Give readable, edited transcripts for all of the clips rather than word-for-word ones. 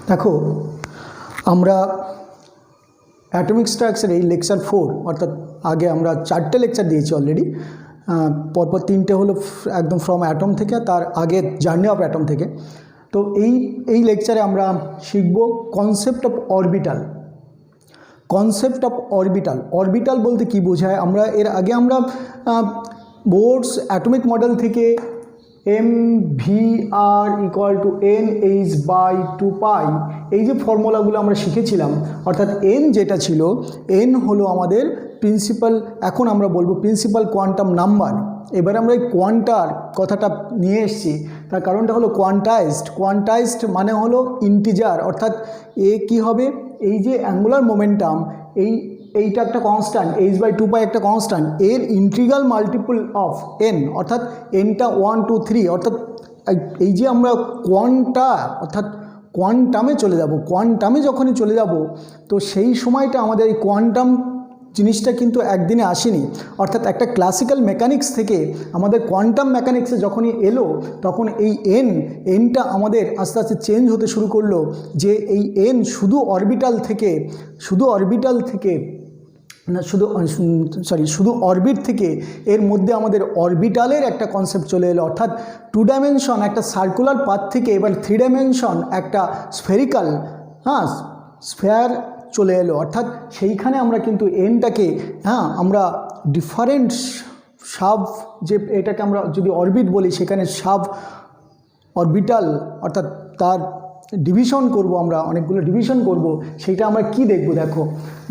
देखो আমরা atomic structure এই লেকচার 4 অর্থাৎ আগে আমরা 4টে লেকচার দিয়েছি অলরেডি। পরপর 3টে হলো একদম ফ্রম অ্যাটম থেকে, তার আগে জার্নি অফ অ্যাটম থেকে। তো এই লেকচারে আমরা শিখব concept of orbital. Concept of orbital, orbital বলতে কি বোঝায়? আমরা এর আগে আমরা বোর্ডস অ্যাটমিক মডেল থেকে mvr =nh/2π এই যে ফর্মুলাগুলো আমরা শিখেছিলাম, অর্থাৎ n যেটা ছিল, n হলো আমাদের প্রিন্সিপাল, এখন আমরা বলবো প্রিন্সিপাল কোয়ান্টাম নাম্বার। এবার আমরা এই কোয়ান্টার কথাটা নিয়ে এসেছি, তার কারণটা হলো কোয়ান্টাইজড মানে হলো ইন্টিজার, অর্থাৎ এ কি হবে, এই যে অ্যাঙ্গুলার মোমেন্টাম এইটা একটা কনস্ট্যান্ট, h/2π একটা কনস্ট্যান্ট, এর ইন্টিগ্রাল মাল্টিপল অফ n, অর্থাৎ nটা 1 2 3, অর্থাৎ এই যে আমরা অর্থাৎ কোয়ান্টামে চলে যাব, কোয়ান্টামে যখনই চলে যাব তো সেই সময়টা আমাদের এই কোয়ান্টাম জিনিসটা কিন্তু একদিনে আসেনি। অর্থাৎ একটা ক্লাসিক্যাল মেকানিক্স থেকে আমাদের কোয়ান্টাম মেকানিক্সে যখনই এলো, তখন এই এনটা আমাদের আস্তে আস্তে চেঞ্জ হতে শুরু করলো, যে এই এন শুধু অরবিটাল থেকে শুধু অরবিট থেকে এর মধ্যে আমাদের অরবিটালের একটা কনসেপ্ট চলে এলো, অর্থাৎ 2 ডাইমেনশন একটা সার্কুলার পাথ থেকে এবার 3 ডাইমেনশন একটা স্ফেরিক্যাল স্ফেয়ার চলে এলো। অর্থাৎ সেইখানে আমরা কিন্তু এনটাকে আমরা ডিফারেন্ট সাব, যে এটাকে আমরা যদি অরবিট বলি, সেখানে সাব অরবিটাল, অর্থাৎ তার ডিভিশন করব, আমরা অনেকগুলো ডিভিশন করব। সেইটা আমরা কি দেখব? দেখো,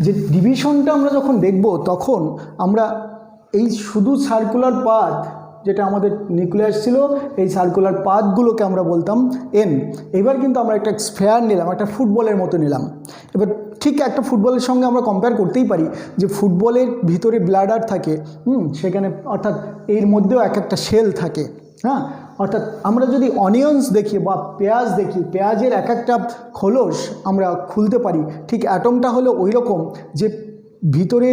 যে ডিভিশনটা আমরা যখন দেখব তখন আমরা এই শুধু সার্কুলার পাথ, যেটা আমাদের নিউক্লিয়াস ছিল, এই সার্কুলার পাথগুলোকে আমরা বলতাম এন। এবার কিন্তু আমরা একটা স্ফেয়ার নিলাম, একটা ফুটবলের মতো নিলাম। এবার ঠিক একটা ফুটবলের সঙ্গে আমরা কম্পেয়ার করতেই পারি, যে ফুটবলের ভিতরে ব্লাডার থাকে, সেখানে, অর্থাৎ এর মধ্যেও এক একটা শেল থাকে। অর্থাৎ আমরা যদি অনিয়ন্স দেখি বা পেঁয়াজ দেখি, পেঁয়াজের এক একটা খোলস আমরা খুলতে পারি, ঠিক অ্যাটমটা হলো ওই রকম, যে ভিতরে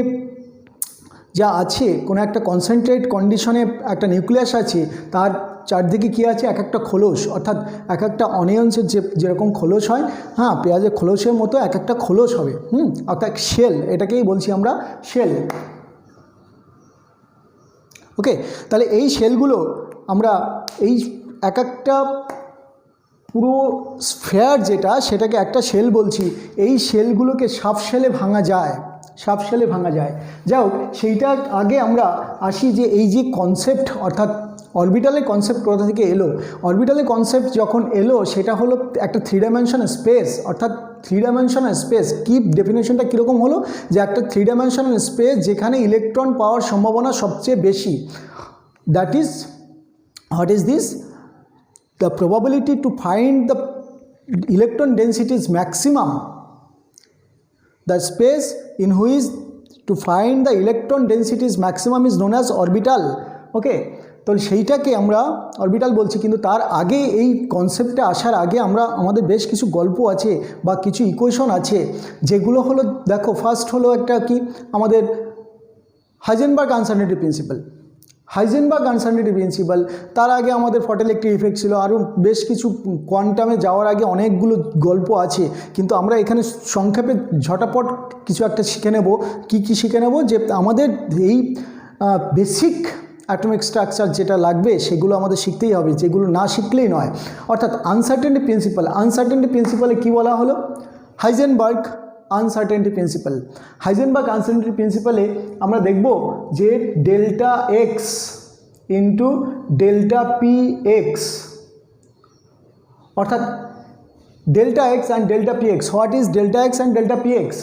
যা আছে কোনো একটা কনসেন্ট্রেট কন্ডিশনে একটা নিউক্লিয়াস আছে, তার চারদিকে কী আছে, এক একটা খোলস, অর্থাৎ এক একটা অনিয়ন্সের যেরকম খোলস হয়, পেঁয়াজের খোলসের মতো এক একটা খোলস হবে, অর্থাৎ শেল, এটাকেই বলছি আমরা শেল। ওকে, তাহলে এই শেলগুলো আমরা এই এক একটা পুরো স্ফেয়ার যেটা, সেটাকে একটা শেল বলছি। এই শেলগুলোকে সাব শেলে ভাঙা যায়, যাই হোক, সেইটা আগে আমরা আসি, যে এই যে কনসেপ্ট, অর্থাৎ অরবিটালের কনসেপ্ট কোথা থেকে এলো। অরবিটালের কনসেপ্ট যখন এলো, সেটা হলো একটা 3 ডাইমেনশনাল স্পেস, অর্থাৎ 3 ডাইমেনশনাল স্পেস। কি ডেফিনেশনটা কীরকম হলো, যে একটা 3 ডাইমেনশনাল স্পেস যেখানে ইলেকট্রন পাওয়ার সম্ভাবনা সবচেয়ে বেশি। That is, what is this? The probability to find the electron density is maximum. The space in which to find the electron density is maximum is known as orbital. ওকে, তো সেইটাকে আমরা orbital বলছি। কিন্তু তার আগে, এই কনসেপ্টে আসার আগে আমাদের বেশ কিছু গল্প আছে বা কিছু ইকুয়েশন আছে, যেগুলো হলো, দেখো, ফার্স্ট হলো একটা কি, আমাদের হাইজেনবার্গ আনসার্টেনিটি প্রিন্সিপাল। তার আগে আমাদের ফটোইলেকট্রিক ইফেক্ট ছিল, আরও বেশ কিছু কোয়ান্টামে যাওয়ার আগে অনেকগুলো গল্প আছে। কিন্তু আমরা এখানে সংক্ষেপে ঝটাপট কিছু একটা শিখে নেব। কি শিখে নেব? যে আমাদের এই বেসিক অ্যাটমিক স্ট্রাকচার যেটা লাগবে, সেগুলো আমাদের শিখতেই হবে, যেগুলো না শিখলেই নয়। অর্থাৎ আনসার্টেনিটি প্রিন্সিপালে কী বলা হলো? হাইজেনবার্গ আনসার্টেনিটি প্রিন্সিপালে আমরা দেখব যে delta X into delta P X, অর্থাৎ delta X and delta P X. What is delta X and delta P X?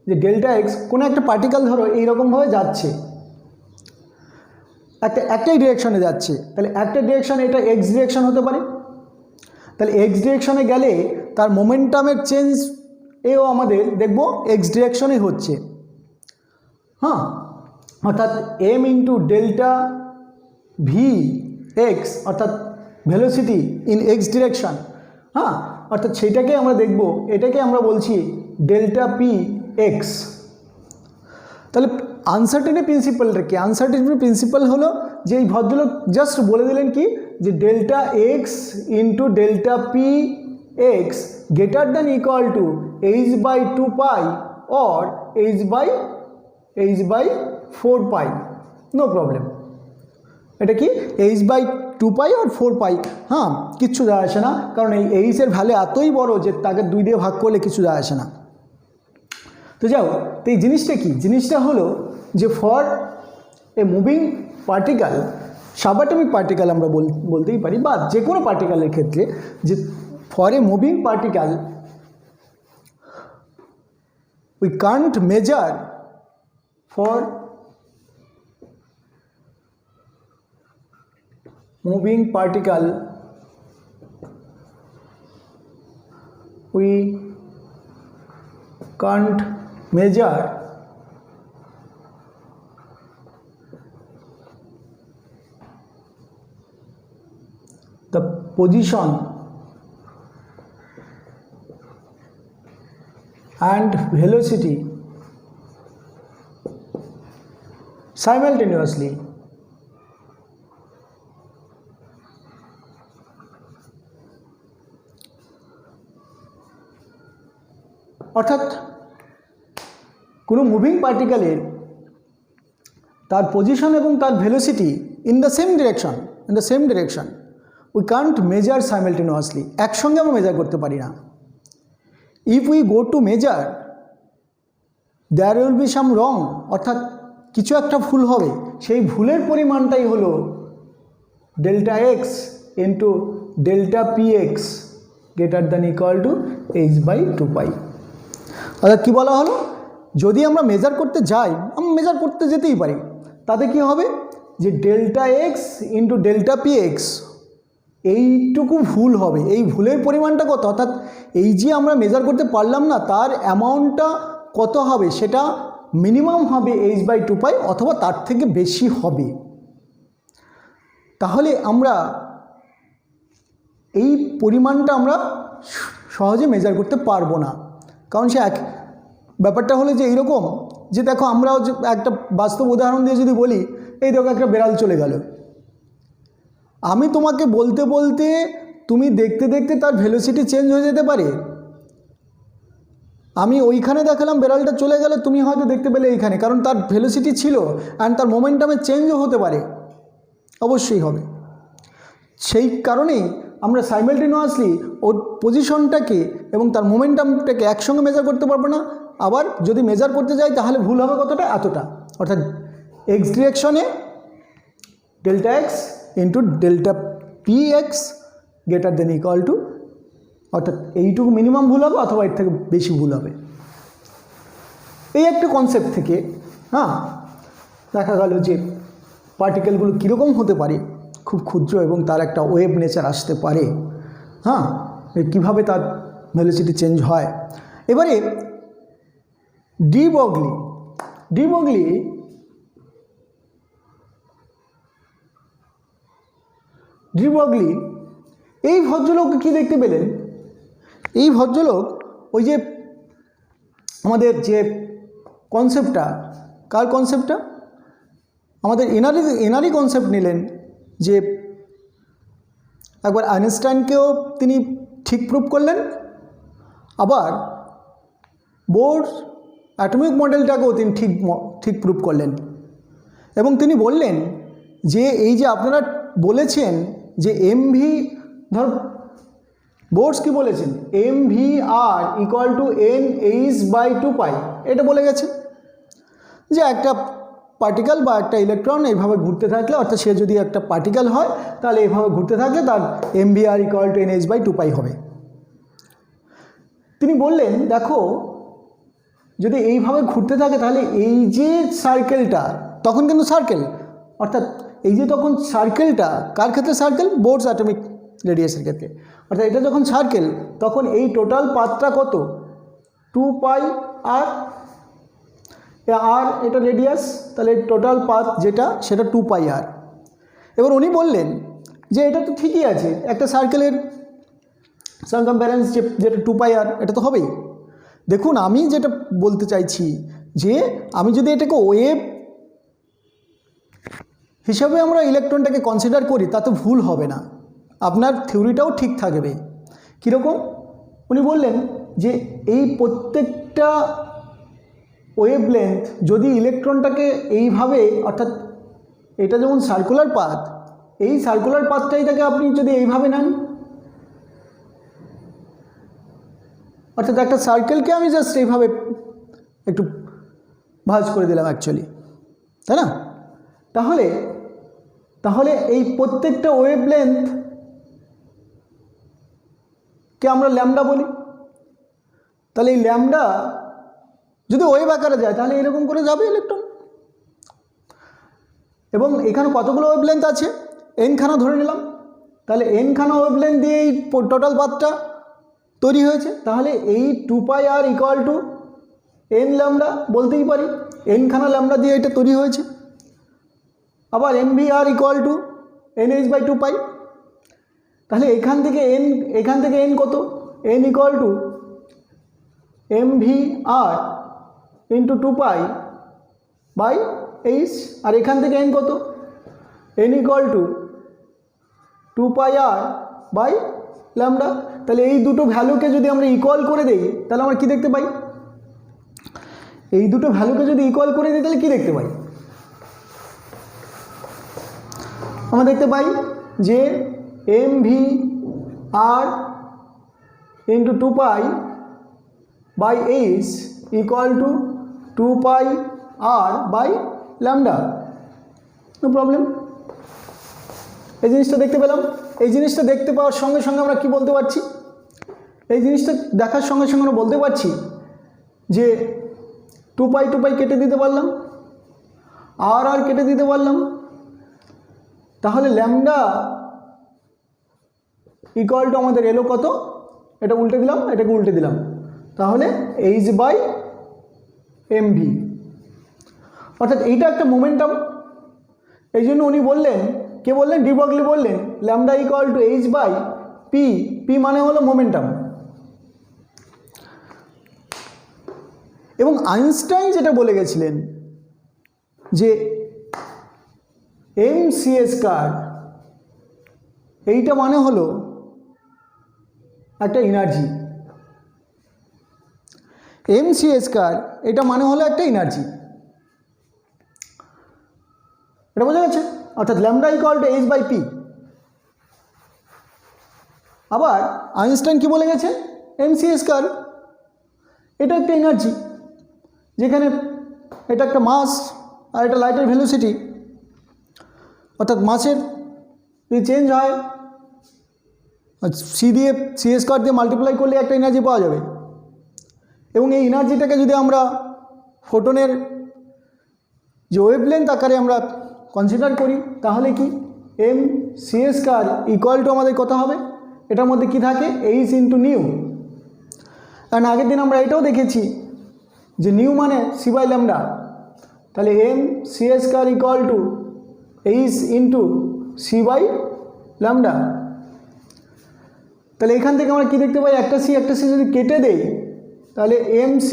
যে ডেল্টা এক্স, কোনো একটা পার্টিকেল ধরো এইরকমভাবে যাচ্ছে, একটাই ডিরেকশনে যাচ্ছে, তাহলে একটা ডিরেকশানে এটা এক্স ডিরেকশন হতে পারে। তাহলে এক্স ডিরেকশনে গেলে তার মোমেন্টামের চেঞ্জ এও আমাদের দেখব এক্স ডিরেকশনে হচ্ছে। অর্থাৎ M into delta V X, অর্থাৎ ভেলোসিটি ইন এক্স ডিরেকশন। অর্থাৎ সেইটাকে আমরা দেখব, এটাকে আমরা বলছি ডেল্টা পি এক্স। তাহলে আনসার্টেনিটি প্রিন্সিপালটা কি? আনসার্টেনিটি প্রিন্সিপাল হলো যে এই ভদ্রলোক জাস্ট বলে দিলেন কি, যে delta X into delta P x greater than equal to h by 2 pi or h by 4 pi, no problem. এটা কি h by 2 pi or 4 pi, হ্যাঁ কিচ্ছু যায় আসে না, কারণ এই h এর ভ্যালু এতই বড় যে তাকে 2 দিয়ে ভাগ করলে কিছু যায় আসে না। তো যাও, তো এই জিনিসটা কি, জিনিসটা হলো যে for a moving particle, subatomic particle আমরা বলতেই পারি, বা যে কোনো পার্টিকেলের ক্ষেত্রে, যে for a moving particle we can't measure for moving particle, we can't measure the position and velocity simultaneously. অর্থাৎ কোনো মুভিং পার্টিকেলের তার পজিশন এবং তার velocity in the same direction we can't measure simultaneously, একসঙ্গে আমরা মেজার করতে পারি না। If we go to measure there will be some wrong, অর্থাৎ কিছু একটা ভুল হবে, সেই ভুলের পরিমাণটাই হলো delta X into delta P X greater than equal to H by 2 pi. অর্থাৎ কী বলা হলো, যদি আমরা মেজার করতে যাই, আমরা মেজার করতে যেতেই পারি, তাতে কি হবে যে delta X into delta P x এইটুকু ভুল হবে। এই ভুলের পরিমাণটা কত, অর্থাৎ এই যে আমরা মেজার করতে পারলাম না তার অ্যামাউন্টটা কত হবে, সেটা মিনিমাম হবে এইচ বাই 2 পাই অথবা তার থেকে বেশি হবে। তাহলে আমরা এই পরিমাণটা আমরা সহজে মেজার করতে পারবো না, কারণ সে এক ব্যাপারটা হলো যে এইরকম যে দেখো, আমরাও যে একটা বাস্তব উদাহরণ দিয়ে যদি বলি, এই দেখো একটা বেড়াল চলে গেল, আমি তোমাকে বলতে বলতে তুমি দেখতে দেখতে তার ভেলোসিটি চেঞ্জ হয়ে যেতে পারে। আমি ওইখানে দেখালাম বেড়ালটা চলে গেল, তুমি হয়তো দেখতে পেলে এইখানে, কারণ তার ভেলোসিটি ছিল অ্যান্ড তার মোমেন্টামে চেঞ্জও হতে পারে, অবশ্যই হবে। সেই কারণেই আমরা সাইমালটেনিয়াসলি ওর পজিশনটাকে এবং তার মোমেন্টামটাকে একসঙ্গে মেজার করতে পারবো না। আবার যদি মেজার করতে যাই তাহলে ভুল হবে কতটা, এতটা, অর্থাৎ এক্স ডিরেকশনে delta X into delta P X greater than equal to, অর্থাৎ এইটুকু মিনিমাম ভুল হবে অথবা এর থেকে বেশি ভুল হবে। এই একটা কনসেপ্ট থেকে দেখা গেল যে পার্টিকেলগুলো কীরকম হতে পারে, খুব ক্ষুদ্র এবং তার একটা ওয়েভ নেচার আসতে পারে, কীভাবে তার ভেলোসিটি চেঞ্জ হয়। এবারে ডি ব্রগলি এই ভদ্রলোক কি দেখতে পেলেন, এই ভদ্রলোক ওই যে আমাদের যে কনসেপ্টটা, কার কনসেপ্টটা, আমাদের এনারই কনসেপ্ট নিলেন, যে একবার আইনস্টাইনকেও তিনি ঠিক প্রুভ করলেন, আবার বোর অ্যাটমিক মডেলটাকেও তিনি ঠিক প্রুভ করলেন। এবং তিনি বললেন যে এই যে আপনারা বলেছেন যে এমভি, ধর বোর্স কি বলেছেন, MVR equal to NH by 2 pi, এটা বলে গেছে যে একটা পার্টিকেল বা একটা ইলেকট্রন এইভাবে ঘুরতে থাকলে, অর্থাৎ সে যদি একটা পার্টিকেল হয় তাহলে এইভাবে ঘুরতে থাকলে তার MVR equal to NH by 2 pi হবে। তিনি বললেন দেখো, যদি এইভাবে ঘুরতে থাকে তাহলে এই যে সার্কেলটা, তখন কিন্তু সার্কেল, অর্থাৎ এই যে তখন সার্কেলটা কার ক্ষেত্রে সার্কেল, বোরস অ্যাটমিক রেডিয়াসের ক্ষেত্রে, অর্থাৎ এটা যখন সার্কেল তখন এই টোটাল পাথটা কত, 2 পাই আর এটা রেডিয়াস, তাহলে টোটাল পাথ যেটা সেটা 2 পাই আর। এবার উনি বললেন যে এটা তো ঠিকই আছে, একটা সার্কেলের সার্কামফারেন্স যেটা 2 পাই আর, এটা তো হবেই। দেখুন আমি যেটা বলতে চাইছি যে আমি যদি এটাকে ওয়েভ হিসাবে আমরা ইলেকট্রনটাকে কনসিডার করি তাতে ভুল হবে না, আপনার থিওরিটাও ঠিক থাকবে। কীরকম, উনি বললেন যে এই প্রত্যেকটা ওয়েভলেন্থ যদি ইলেকট্রনটাকে এইভাবে, অর্থাৎ এটা যেমন সার্কুলার পাথ, এই সার্কুলার পাথটাইটাকে আপনি যদি এইভাবে নেন, অর্থাৎ একটা সার্কেলকে আমি জাস্ট এইভাবে একটু ভাঁজ করে দিলাম অ্যাকচুয়ালি, তাই না? তাহলে তাহলে এই প্রত্যেকটা ওয়েভলেন্থ কে আমরা ল্যামডা বলি। তাহলে এই ল্যামডা যদি ওয়েভ আকারে যায় তাহলে এরকম করে যাবে ইলেকট্রন। এবং এখানে কতগুলো ওয়েভলেন্থ আছে, এনখানা ধরে নিলাম, তাহলে এনখানা ওয়েভলেন্থ দিয়ে এই টোটাল পাথটা তৈরি হয়েছে। তাহলে এই 2πr equal to N lambda বলতেই পারি, এনখানা ল্যামডা দিয়ে এটা তৈরি হয়েছে। আবার mvr ইকুয়াল টু nh/2π। তাহলে এখান থেকে এন কত, N equal to mvr into 2π by H. আর এখান থেকে এন কত, N equal to 2πr by lambda. তাহলে এই দুটো ভ্যালুকে যদি আমরা ইকুয়াল করে দিই তাহলে আমরা কি দেখতে পাই, এই দুটো ভ্যালুকে যদি ইকুয়াল করে দিই তাহলে কি দেখতে পাই, আমরা দেখতে পাই যে mvr into 2π by H equal to 2πr by lambda. No problem, এই জিনিসটা দেখতে পেলাম। এই জিনিসটা দেখতে পাওয়ার সঙ্গে সঙ্গে আমরা কি বলতে পারছি, এই জিনিসটা দেখার সঙ্গে সঙ্গে আমরা বলতে পারছি যে 2π কেটে দিতে পারলাম, আর কেটে দিতে পারলাম। তাহলে ল্যামডা ইকুয়াল টু আমাদের এলো কত, এটা উল্টে দিলাম, এটাকে উল্টে দিলাম, তাহলে h/mv। অর্থাৎ এইটা একটা মোমেন্টাম। এই জন্য উনি বললেন, কে বললেন, ডি ব্রগলি বললেন lambda equal to h/p, P মানে হলো মোমেন্টাম। এবং আইনস্টাইন যেটা বলে গেছিলেন যে mc², এইটা মানে হলো একটা এনার্জি, mc² এটা মানে হলো একটা এনার্জি। এটা বোঝা গেছে? অর্থাৎ ল্যামডা ইকুয়াল টু h/p। আবার আইনস্টাইন কি বলে গেছেন, mc² এটা একটা এনার্জি, যেখানে এটা একটা মাস আর এটা লাইটের ভেলোসিটি। অর্থাৎ মাসের যদি চেঞ্জ হয় সি দিয়ে c² দিয়ে মাল্টিপ্লাই করলে একটা এনার্জি পাওয়া যাবে। এবং এই এনার্জিটাকে যদি আমরা ফোটনের যে ওয়েভলেন্থ আকারে আমরা কনসিডার করি তাহলে কি mc² ইকুয়াল টু আমাদের কত হবে, এটার মধ্যে কি থাকে, h ইন্টু নিউ। অ্যান্ড আগের দিন আমরা এটাও দেখেছি যে নিউ মানে c/λ। তাহলে mc² equal to h into c/λ। তাহলে এখান থেকে আমরা কি দেখতে পাই, একটা সি যদি কেটে দেই তাহলে mc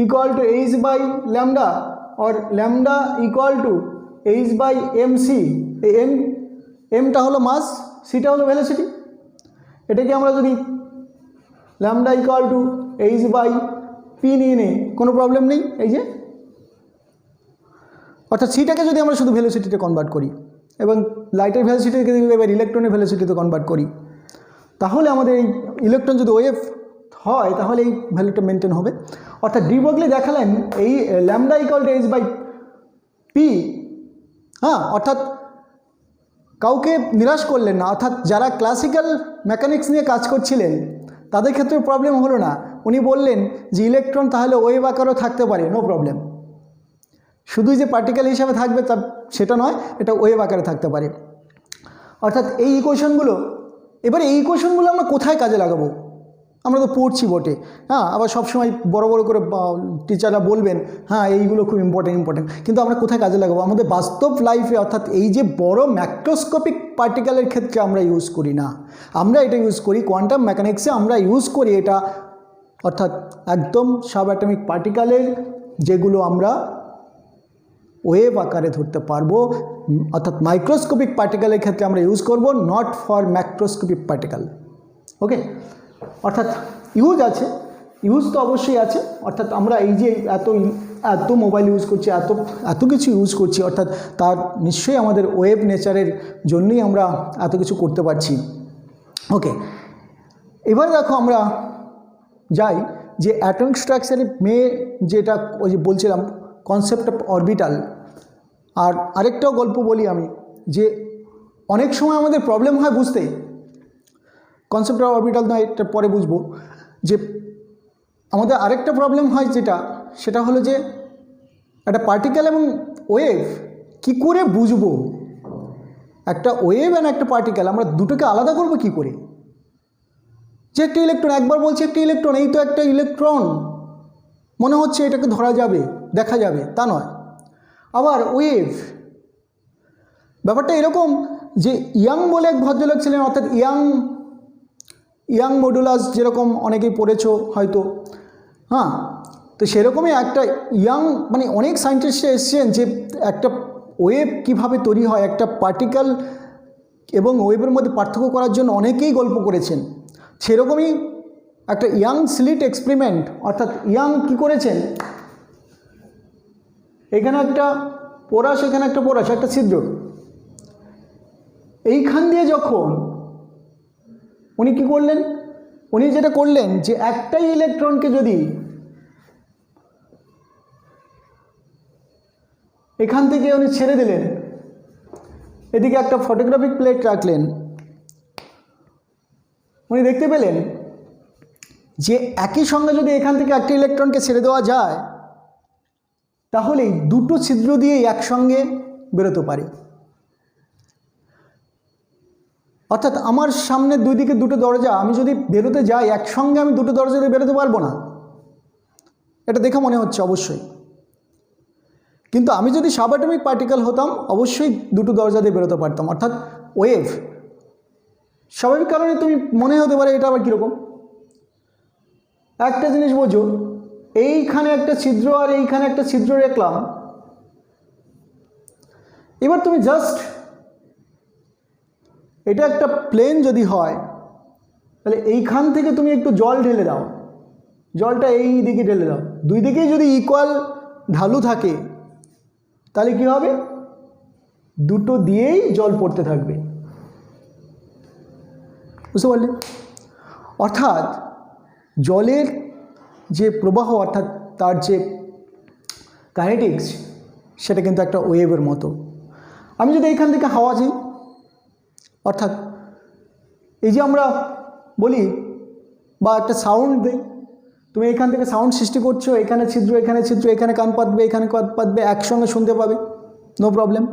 ইকুয়াল টু h/λ और ল্যামডা ইকুয়াল টু h/mc। এই এমটা হলো মাস, সিটা হলো ভেলোসিটি। এটাকে আমরা যদি ল্যামডা ইকুয়াল টু h/p নিয়ে নিই কোনো প্রবলেম নেই। এই যে অর্থাৎ সিটাকে যদি আমরা শুধু ভেলোসিটিতে কনভার্ট করি এবং লাইটের ভেলোসিটিকে যদি এবার ইলেকট্রনের ভেলোসিটিতে কনভার্ট করি তাহলে আমাদের এই ইলেকট্রন যদি ওয়েভ হয় তাহলে এই ভ্যালুটা মেনটেন হবে। অর্থাৎ ডি ব্রগলি দেখালেন এই ল্যামডা ইকুয়াল টু h/p। হ্যাঁ, অর্থাৎ কাউকে নিরাশ করলেন না। অর্থাৎ যারা ক্লাসিক্যাল মেকানিক্স নিয়ে কাজ করছিলেন তাদের ক্ষেত্রে প্রবলেম হলো না। উনি বললেন যে ইলেকট্রন তাহলে ওয়েভ আকারও থাকতে পারে, নো প্রবলেম। শুধু যে পার্টিকেল হিসাবে থাকবে তা সেটা নয়, এটা ওয়েভ আকারে থাকতে পারে। অর্থাৎ এই ইকুয়েশনগুলো, এবারে এই ইকুয়েশনগুলো আমরা কোথায় কাজে লাগাবো, আমরা তো পড়ছি বটে, হ্যাঁ, আবার সবসময় বড় বড় করে টিচাররা বলবেন হ্যাঁ এইগুলো খুব ইম্পর্টেন্ট, কিন্তু আমরা কোথায় কাজে লাগাবো, আমাদের বাস্তব লাইফে। অর্থাৎ এই যে বড় ম্যাক্রোস্কোপিক পার্টিকেলের ক্ষেত্রে আমরা ইউজ করি না, আমরা এটা ইউজ করি কোয়ান্টাম মেকানিক্সে। আমরা ইউজ করি এটা অর্থাৎ একদম সাবঅ্যাটমিক পার্টিকেলের যেগুলো আমরা ওয়েভ আকারে ধরতে পারবো, অর্থাৎ মাইক্রোস্কোপিক পার্টিকেলের ক্ষেত্রে আমরা ইউজ করব, not for macroscopic particle. Okay, অর্থাৎ ইউজ আছে, ইউজ তো অবশ্যই আছে। অর্থাৎ আমরা এই যে এত মোবাইল ইউজ করছি, এত কিছু ইউজ করছি, অর্থাৎ তার নিশ্চয়ই আমাদের ওয়েব নেচারের জন্যই আমরা এত কিছু করতে পারছি। ওকে, এবার দেখো আমরা যাই যে অ্যাটমিক স্ট্রাকচারে যেটা ওই যে বলছিলাম কনসেপ্ট অফ অরবিটাল। আর আরেকটাও গল্প বলি আমি, যে অনেক সময় আমাদের প্রবলেম হয় বুঝতে, কনসেপ্ট অফ অরবিটাল নয়, এটা পরে বুঝবো, যে আমাদের আরেকটা প্রবলেম হয় সেটা হলো যে একটা পার্টিকেল এবং ওয়েভ কি করে বুঝবো, একটা ওয়েভ আর একটা পার্টিকেল আমরা দুটোকে আলাদা করবো কি করে? যে একটা ইলেকট্রন, একবার বলছে একটা ইলেকট্রন, এই তো একটা ইলেকট্রন মনে হচ্ছে এটাকে ধরা যাবে, দেখা যাবে, তা নয়। আবার ওয়েভ ব্যাপারটা এরকম যে ইয়াং বলে এক ভদ্রলোক ছিলেন, অর্থাৎ ইয়াং মডুলাস, যেরকম অনেকেই পড়েছো হয়তো, হ্যাঁ, তো সেরকমই একটা মানে অনেক সায়েন্টিস্ট এসছেন যে একটা ওয়েভ কিভাবে তৈরি হয়, একটা পার্টিকেল এবং ওয়েভের মধ্যে পার্থক্য করার জন্য অনেকেই গল্প করেছেন। সেরকমই একটা ইয়াং স্লিট এক্সপেরিমেন্ট, অর্থাৎ ইয়াং কি করেছেন, এখানে একটা পোরাস, এখানে একটা পোরাস, একটা ছিদ্র, এইখান দিয়ে যখন উনি কি করলেন, উনি যেটা করলেন যে একটাই ইলেকট্রনকে যদি এখান থেকে উনি ছেড়ে দিলেন, এদিকে একটা ফটোগ্রাফিক প্লেট রাখলেন, উনি দেখতে পেলেন যে একই সঙ্গে যদি এখান থেকে একটা ইলেকট্রনকে ছেড়ে দেওয়া যায় তাহলে দুটো ছিদ্র দিয়ে একসঙ্গে বেরোতে পারে। অর্থাৎ আমার সামনে দুই দিকে দুটো দরজা, আমি যদি বেরোতে যাই একসঙ্গে আমি দুটো দরজা দিয়ে বেরোতে পারবো না, এটা দেখে মনে হচ্ছে অবশ্যই। কিন্তু আমি যদি সাবঅ্যাটমিক পার্টিকেল হতাম অবশ্যই দুটো দরজা দিয়ে বেরোতে পারতাম। অর্থাৎ ওয়েভ স্বাভাবিক কারণে তুমি মনে হতে পারে এটা আবার কীরকম, একটা জিনিস বোঝো, এইখানে একটা ছিদ্র আর এইখানে একটা ছিদ্র রাখলাম, এবার তুমি জাস্ট এটা একটা প্লেন যদি হয় তাহলে এইখান থেকে তুমি একটু জল ঢেলে দাও, জলটা এই দিকে ঢেলে দাও, দুই দিকেই যদি ইকুয়াল ঢালু থাকে তাহলে কি হবে, দুটো দিয়েই জল পড়তে থাকবে। বুঝতে পারলে? অর্থাৎ জলের যে প্রবাহ, অর্থাৎ তার যে কাইনেটিক্স, সেটা কিন্তু একটা ওয়েভের মতো। আমি যদি এইখান থেকে হাওয়া যাই, অর্থাৎ এই যে আমরা বলি বা একটা সাউন্ড দেই, তুমি এখান থেকে সাউন্ড সৃষ্টি করছো, এখানে ছিদ্র, এখানে ছিদ্র, এখানে কান পাতবে, এখানে কান পাতবে, একসঙ্গে শুনতে পাবে, নো প্রবলেম।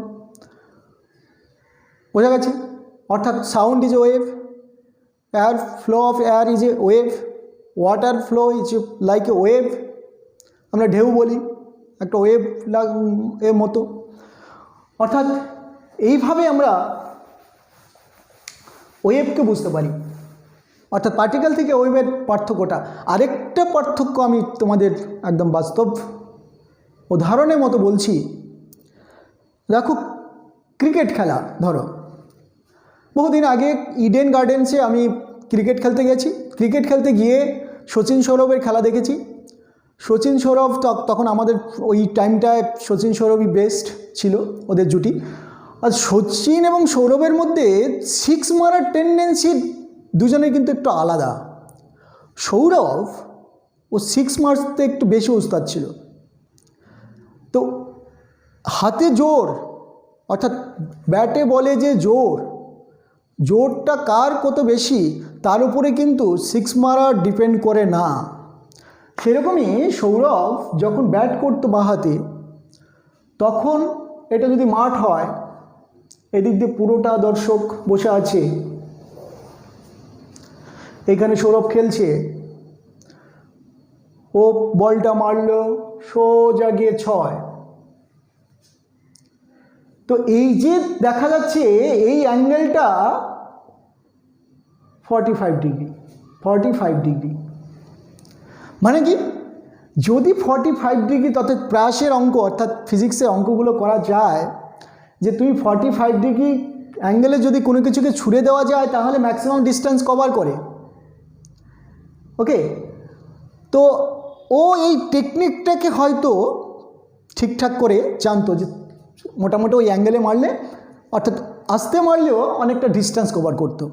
বোঝা গেছে? অর্থাৎ sound is a wave, air flow of air is a wave, water flow is like a wave, আমরা ঢেউ বলি, একটা ওয়েভ এর মতো। অর্থাৎ এইভাবে আমরা ওয়েভকে বুঝতে পারি। অর্থাৎ পার্টিকেল থেকে ওয়েভের পার্থক্যটা। আরেকটা পার্থক্য আমি তোমাদের একদম বাস্তব উদাহরণের মতো বলছি। দেখো, ক্রিকেট খেলা, ধরো বহুদিন আগে ইডেন গার্ডেন্সে আমি ক্রিকেট খেলতে গেছি। ক্রিকেট খেলতে গিয়ে সচিন সৌরভের খেলা দেখেছি। সচিন সৌরভ তখন আমাদের ওই টাইমটায় সচিন সৌরভই বেস্ট ছিল, ওদের জুটি। আর সচিন এবং সৌরভের মধ্যে সিক্স মারার টেন্ডেন্সি দুজনের কিন্তু একটু আলাদা। সৌরভ ও সিক্স মারতে একটু বেশি উস্তাদ ছিল। তো হাতে জোর, অর্থাৎ ব্যাটে বলে যে জোরটা কার কত বেশি তার উপরে কিন্তু সিক্স মারা ডিপেন্ড করে না। সেরকমই সৌরভ যখন ব্যাট করতো বাঁ হাতে, তখন এটা যদি মাঠ হয়, এদিক দিয়ে পুরোটা দর্শক বসে আছে, এখানে সৌরভ খেলছে, ও বলটা মারল সোজা গিয়ে 6। তো এই যে দেখা যাচ্ছে এই অ্যাঙ্গেলটা 45 ডিগ্রি। মানে কি, যদি 45 ডিগ্রি, তত প্রাসের অঙ্ক, অর্থাৎ ফিজিক্সের অঙ্কগুলো করা যায় যে তুমি 45 ডিগ্রি অ্যাঙ্গেলে যদি কোনো কিছুকে ছুঁড়ে দেওয়া যায় তাহলে ম্যাক্সিমাম ডিস্টেন্স কভার করে। ওকে, তো ও এই টেকনিকটাকে হয়তো ঠিকঠাক করে জানতো যে মোটামুটি ওই অ্যাঙ্গেলে মারলে, অর্থাৎ আসতে মারলেও অনেকটা ডিস্টেন্স কভার করতো।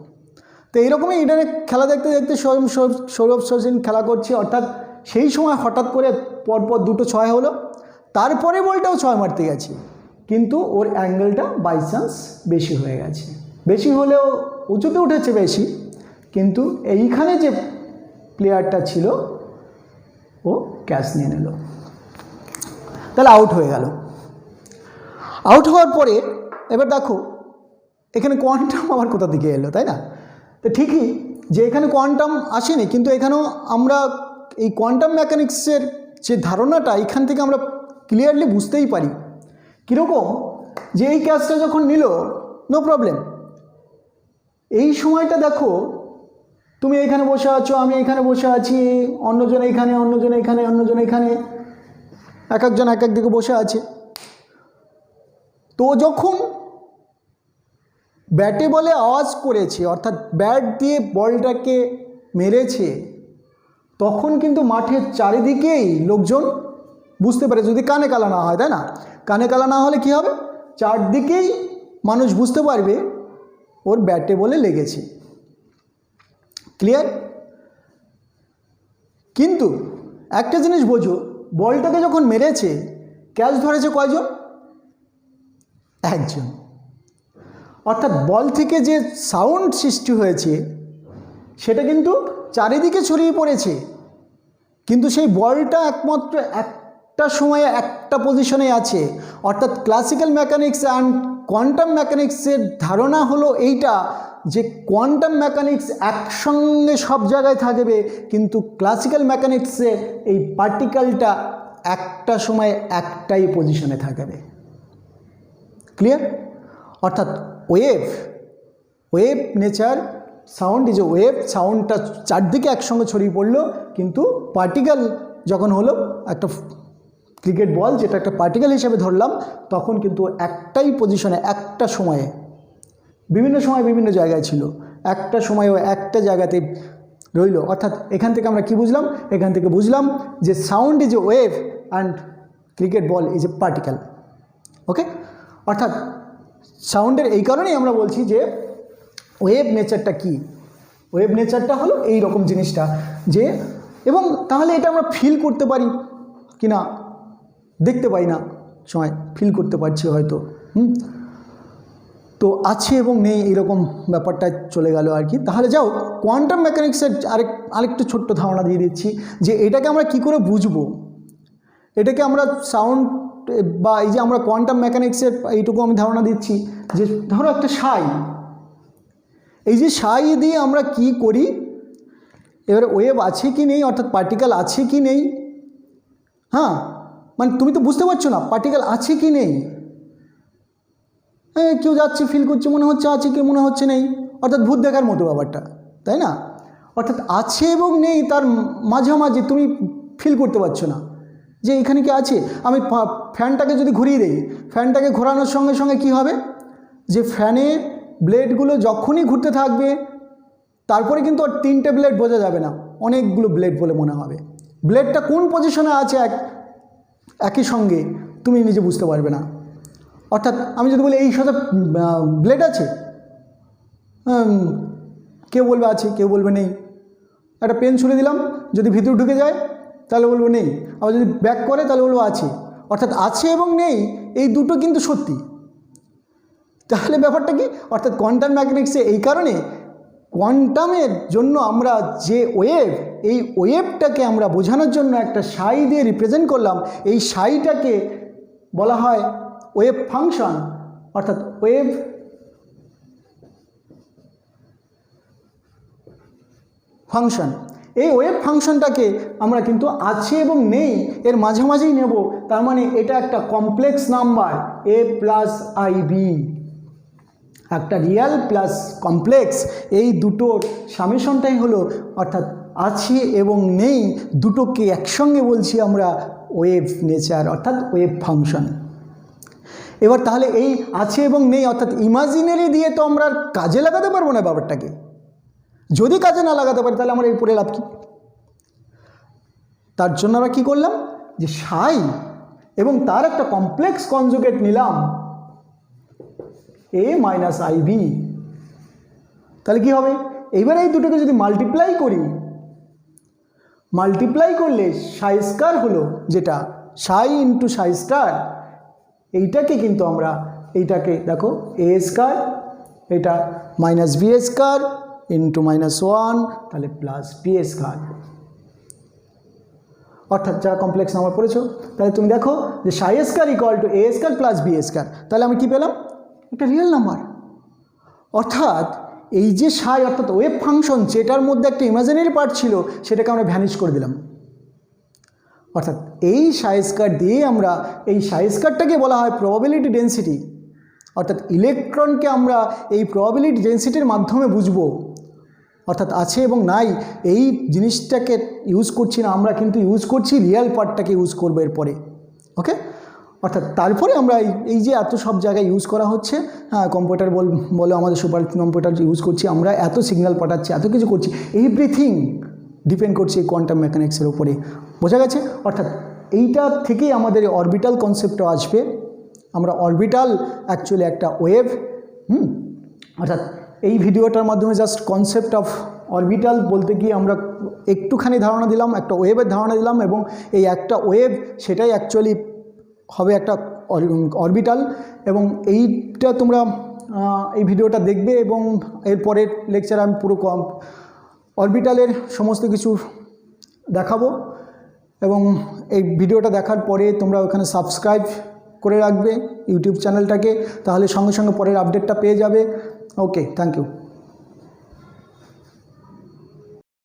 তো এইরকমই ইডেনে খেলা দেখতে দেখতে সৌরভ সচিন খেলা করছে, অর্থাৎ সেই সময় হঠাৎ করে পরপর দুটো 6 হলো, তারপরে বলটাও 6 মারতে গেছে, কিন্তু ওর অ্যাঙ্গেলটা বাই চান্স বেশি হয়ে গেছে। বেশি হলেও উঁচুতে উঠেছে বেশি, কিন্তু এইখানে যে প্লেয়ারটা ছিল ও ক্যাচ নিয়ে নিল, তাহলে আউট হয়ে গেল। আউট হওয়ার পরে এবার দেখো এখানে কোয়ান্টাম আবার কোথা থেকে এলো, তাই না? তো ঠিকই যে এখানে কোয়ান্টাম আসেনি, কিন্তু এখানেও আমরা এই কোয়ান্টাম মেকানিক্সের যে ধারণাটা এখান থেকে আমরা ক্লিয়ারলি বুঝতেই পারি। কীরকম, যে এই ক্যাচটা যখন নিল নো প্রবলেম, এই সময়টা দেখো তুমি এইখানে বসে আছো, আমি এখানে বসে আছি, অন্যজন এইখানে, অন্যজন এইখানে, অন্যজন এইখানে, এক একজন এক এক দিকে বসে আছে। তো যখন ব্যাটে বলে আওয়াজ করেছে, অর্থাৎ ব্যাট দিয়ে বলটাকে মেরেছে, তখন কিন্তু মাঠের চারিদিকেই লোকজন বুঝতে পারে, যদি কানে কালা না হয়, তাই না? কানে কালা না হলে কি হবে, চারদিকেই মানুষ বুঝতে পারবে ওর ব্যাটে বলে লেগেছে। ক্লিয়ার? কিন্তু একটা জিনিস বোঝো, বলটাকে যখন মেরেছে ক্যাচ ধরেছে কয়জন? একজন। অর্থাৎ বল থেকে যে সাউন্ড সৃষ্টি হয়েছে সেটা কিন্তু চারিদিকে ছড়িয়ে পড়েছে, কিন্তু সেই বলটা একমাত্র একটা সময়ে একটা পজিশনে আছে। অর্থাৎ ক্লাসিক্যাল মেকানিক্স অ্যান্ড কোয়ান্টাম মেকানিক্সের ধারণা হলো এইটা, যে কোয়ান্টাম মেকানিক্স একসঙ্গে সব জায়গায় থাকবে, কিন্তু ক্লাসিক্যাল মেকানিক্সে এই পার্টিকেলটা একটা সময় একটাই পজিশনে থাকবে। ক্লিয়ার? অর্থাৎ wave nature, sound is a wave, সাউন্ডটা চারদিকে একসঙ্গে ছড়িয়ে পড়লো, কিন্তু পার্টিকেল যখন হলো একটা ক্রিকেট বল, যেটা একটা পার্টিকেল হিসেবে ধরলাম, তখন কিন্তু একটাই পজিশনে একটা সময়ে, বিভিন্ন সময় বিভিন্ন জায়গায় ছিল, একটা সময়ও একটা জায়গাতে রইল। অর্থাৎ এখান থেকে আমরা কি বুঝলাম? এখান থেকে বুঝলাম যে sound is a wave and cricket ball is a particle. Okay, অর্থাৎ সাউন্ডের এই কারণেই আমরা বলছি যে ওয়েভ নেচারটা কি, ওয়েভ নেচারটা হলো এই রকম জিনিসটা, যে এবং তাহলে এটা আমরা ফিল করতে পারি কি না, দেখতে পাই না সময় ফিল করতে পারছি হয়তো। তো আছে এবং নেই এইরকম ব্যাপারটা চলে গেল আর কি। তাহলে যাও কোয়ান্টাম মেকানিক্সের আরেকটু ছোট্ট ধারণা দিয়ে দিচ্ছি, যে এটাকে আমরা কি করে বুঝবো। এটাকে আমরা সাউন্ড বা এই যে আমরা কোয়ান্টাম মেকানিক্সের এইটুকু আমি ধারণা দিচ্ছি, যে ধরো একটা সাই, এই যে সাই দিয়ে আমরা কি করি, এবারে ওয়েভ আছে কি নেই, অর্থাৎ পার্টিকেল আছে কি নেই, হ্যাঁ মানে তুমি তো বুঝতে পারছো না পার্টিকেল আছে কি নেই। হ্যাঁ, কেউ যাচ্ছে ফিল করছে, মনে হচ্ছে আছে, কেউ মনে হচ্ছে নেই, অর্থাৎ ভূত দেখার মতো ব্যাপারটা, তাই না? অর্থাৎ আছে এবং নেই তার মাঝামাঝি তুমি ফিল করতে পারছো না যে এখানে কি আছে। আমি ফ্যানটাকে যদি ঘুরিয়ে দিই, ফ্যানটাকে ঘোরানোর সঙ্গে সঙ্গে কি হবে, যে ফ্যানে ব্লেডগুলো যখনই ঘুরতে থাকবে, তারপরে কিন্তু আর 3টে ব্লেড বোঝা যাবে না, অনেকগুলো ব্লেড বলে মনে হবে। ব্লেডটা কোন পজিশনে আছে একই সঙ্গে তুমি নিজে বুঝতে পারবে না। অর্থাৎ আমি যদি বলি এই সাথে ব্লেড আছে, কেউ বলবে আছে, কেউ বলবে নেই। একটা পেন ছুঁড়ে দিলাম, যদি ভিতরে ঢুকে যায় তাহলে বলবো নেই, আবার যদি ব্যাক করে তাহলে বলবো আছে। অর্থাৎ আছে এবং নেই এই দুটো কিন্তু সত্যি। তাহলে ব্যাপারটা কি, অর্থাৎ কোয়ান্টাম মেকানিক্সে এই কারণে কোয়ান্টামের জন্য আমরা যে ওয়েভ, এই ওয়েভটাকে আমরা বোঝানোর জন্য একটা সাই দিয়ে রিপ্রেজেন্ট করলাম। এই সাইটাকে বলা হয় ওয়েভ ফাংশন, অর্থাৎ ওয়েভ ফাংশন। এই ওয়েভ ফাংশনটাকে আমরা কিন্তু আছে এবং নেই এর মাঝামাঝিই নেব। তার মানে এটা একটা complex number a plus i b, একটা রিয়াল প্লাস কমপ্লেক্স, এই দুটোর সামেশনটাই হলো, অর্থাৎ আছে এবং নেই দুটোকে একসঙ্গে বলছি আমরা ওয়েভ নেচার, অর্থাৎ ওয়েভ ফাংশন। এবার তাহলে এই আছে এবং নেই অর্থাৎ ইমাজিনারি দিয়ে তো আমরা কাজে লাগাতে পারবো না ব্যাপারটাকে। যদি কাজে না লাগাতে পারি তাহলে আমরা এই পড়ে লাভ কি? তার জন্য আমরা কী করলাম, যে সাই এবং তার একটা কমপ্লেক্স কনজুগেট নিলাম a মাইনাস আইব। তাহলে কি হবে, এইবার এই দুটোকে যদি মাল্টিপ্লাই করি, মাল্টিপ্লাই করলে সাই স্কয়ার হলো, যেটা সাই ইন্টু সাই স্টার, এইটাকে কিন্তু আমরা এইটাকে দেখো এ স্কয়ার, এটা মাইনাস বি স্কয়ার ইন্টু -1 তাহলে প্লাস বি স্কয়ার, অর্থাৎ যা কমপ্লেক্স নাম্বার পড়েছো। তাহলে তুমি দেখো যে psi square equal to A square plus B square, তাহলে আমি কি পেলাম, একটা রিয়েল নাম্বার। অর্থাৎ এই যে সাই অর্থাৎ ওয়েভ ফাংশন, যেটার মধ্যে একটা ইমাজিনারি পার্ট ছিল সেটাকে আমরা ভ্যানিশ করে দিলাম। অর্থাৎ এই সাই স্কয়ার দিয়ে আমরা, এই সাই স্কয়ারটাকে বলা হয় প্রবাবিলিটি ডেন্সিটি, অর্থাৎ ইলেকট্রনকে আমরা এই প্রবাবিলিটি ডেন্সিটির মাধ্যমে বুঝবো, অর্থাৎ আছে এবং নাই এই জিনিসটাকে ইউজ করছি না আমরা, কিন্তু ইউজ করছি রিয়েল পার্টটাকে ইউজ করবো এরপরে। ওকে, অর্থাৎ তারপরে আমরা এই যে এত সব জায়গায় ইউজ করা হচ্ছে, হ্যাঁ কম্পিউটার বলো আমাদের সুপার কম্পিউটার ইউজ করছি আমরা, এত সিগন্যাল পাঠাচ্ছি, এত কিছু করছি, এভরিথিং ডিপেন্ড করছে এই কোয়ান্টাম মেকানিক্সের উপরে। বোঝা গেছে? অর্থাৎ এইটা থেকেই আমাদের অরবিটাল কনসেপ্টটা আসবে। আমরা অরবিটাল অ্যাকচুয়ালি একটা ওয়েভ, অর্থাৎ এই ভিডিওটার মাধ্যমে জাস্ট কনসেপ্ট অফ অরবিটাল বলতে গিয়ে আমরা একটুখানি ধারণা দিলাম, একটা ওয়েভের ধারণা দিলাম, এবং এই একটা ওয়েভ সেটাই অ্যাকচুয়ালি হবে একটা অরবিটাল। এবং এইটা তোমরা এই ভিডিওটা দেখবে এবং এরপরের লেকচারে আমি পুরো অরবিটালের সমস্ত কিছু দেখাবো। এবং এই ভিডিওটা দেখার পরে তোমরা ওখানে সাবস্ক্রাইব করে রাখবে ইউটিউব চ্যানেলটাকে, তাহলে সঙ্গে সঙ্গে পরের আপডেটটা পেয়ে যাবে। ওকে, থ্যাংক ইউ।